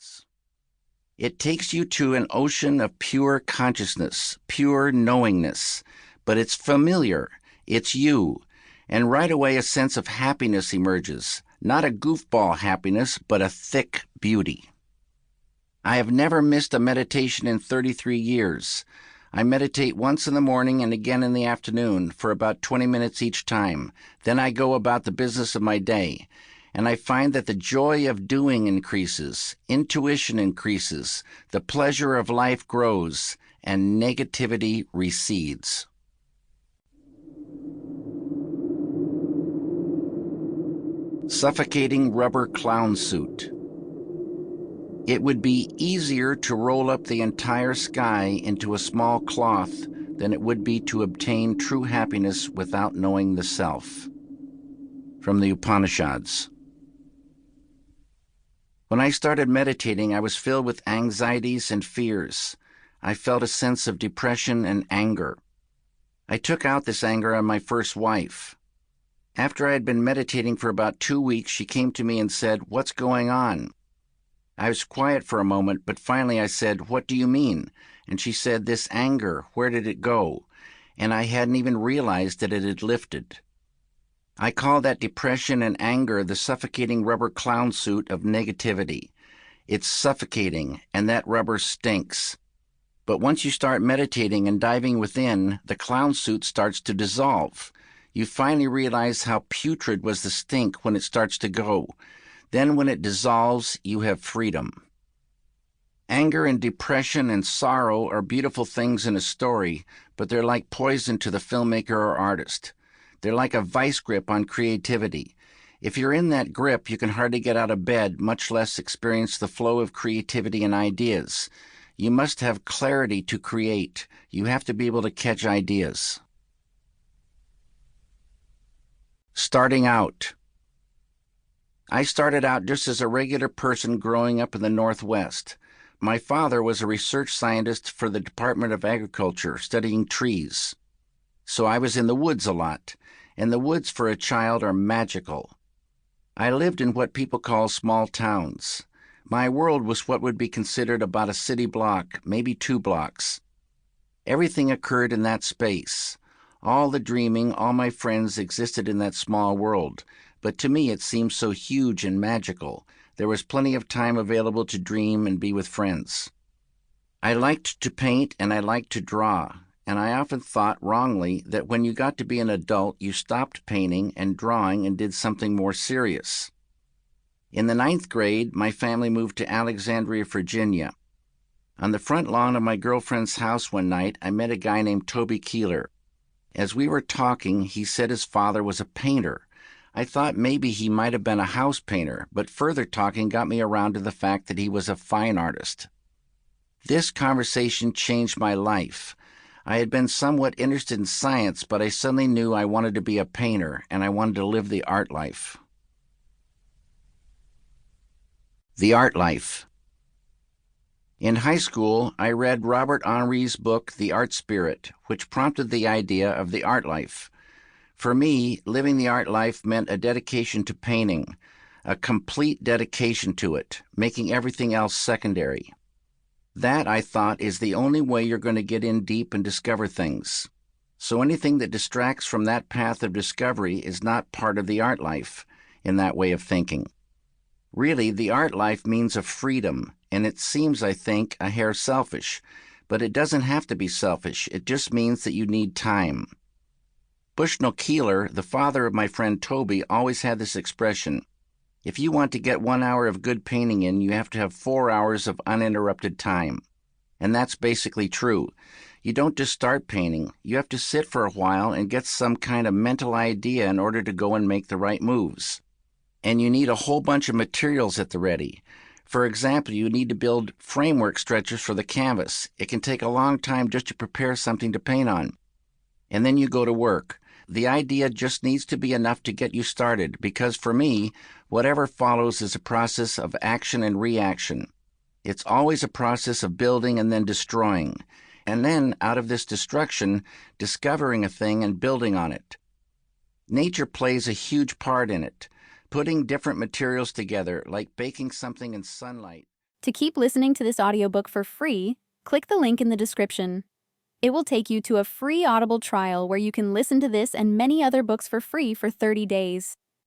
Upanishads. It takes you to an ocean of pure consciousness, pure knowingness, but it's familiar, it's you, and right away a sense of happiness emerges, not a goofball happiness, but a thick beauty. I have never missed a meditation in 33 years. I meditate once in the morning and again in the afternoon for about 20 minutes each time. Then I go about the business of my day, and I find that the joy of doing increases, intuition increases, the pleasure of life grows, and negativity recedes. Suffocating rubber clown suit. It would be easier to roll up the entire sky into a small cloth than it would be to obtain true happiness without knowing the self. From the Upanishads. When I started meditating, I was filled with anxieties and fears. I felt a sense of depression and anger. I took out this anger on my first wife. After I had been meditating for about 2 weeks, she came to me and said, "What's going on?" I was quiet for a moment, but finally I said, "What do you mean?" And she said, "This anger, where did it go?" And I hadn't even realized that it had lifted. I call that depression and anger the suffocating rubber clown suit of negativity. It's suffocating, and that rubber stinks. But once you start meditating and diving within, the clown suit starts to dissolve. You finally realize how putrid was the stink when it starts to go. Then when it dissolves, you have freedom. Anger and depression and sorrow are beautiful things in a story, but they're like poison to the filmmaker or artist. They're like a vice grip on creativity. If you're in that grip, you can hardly get out of bed, much less experience the flow of creativity and ideas. You must have clarity to create. You have to be able to catch ideas. Starting out. I started out just as a regular person growing up in the Northwest. My father was a research scientist for the Department of Agriculture, studying trees. So I was in the woods a lot, and the woods for a child are magical. I lived in what people call small towns. My world was what would be considered about a city block, maybe 2 blocks. Everything occurred in that space. All the dreaming, all my friends existed in that small world. But to me it seemed so huge and magical. There was plenty of time available to dream and be with friends. I liked to paint and I liked to draw, and I often thought wrongly that when you got to be an adult, you stopped painting and drawing and did something more serious. In the 9th grade, my family moved to Alexandria, Virginia. On the front lawn of my girlfriend's house one night, I met a guy named Toby Keeler. As we were talking, he said his father was a painter. I thought maybe he might have been a house painter, but further talking got me around to the fact that he was a fine artist. This conversation changed my life. I had been somewhat interested in science, but I suddenly knew I wanted to be a painter, and I wanted to live the art life. The art life. In high school, I read Robert Henri's book, The Art Spirit, which prompted the idea of the art life. For me, living the art life meant a dedication to painting, a complete dedication to it, making everything else secondary. That, I thought, is the only way you're going to get in deep and discover things. So anything that distracts from that path of discovery is not part of the art life, in that way of thinking. Really, the art life means a freedom, and it seems, I think, a hair selfish. But it doesn't have to be selfish. It just means that you need time. Bushnell Keeler, the father of my friend Toby, always had this expression: if you want to get 1 hour of good painting in, you have to have 4 hours of uninterrupted time. And that's basically true. You don't just start painting. You have to sit for a while and get some kind of mental idea in order to go and make the right moves. And you need a whole bunch of materials at the ready. For example, you need to build framework stretchers for the canvas. It can take a long time just to prepare something to paint on. And then you go to work. The idea just needs to be enough to get you started, because for me, whatever follows is a process of action and reaction. It's always a process of building and then destroying, and then, out of this destruction, discovering a thing and building on it. Nature plays a huge part in it. Putting different materials together, like baking something in sunlight, To keep listening to this audiobook for free, click the link in the description. It will take you to a free Audible trial where you can listen to this and many other books for free for 30 days.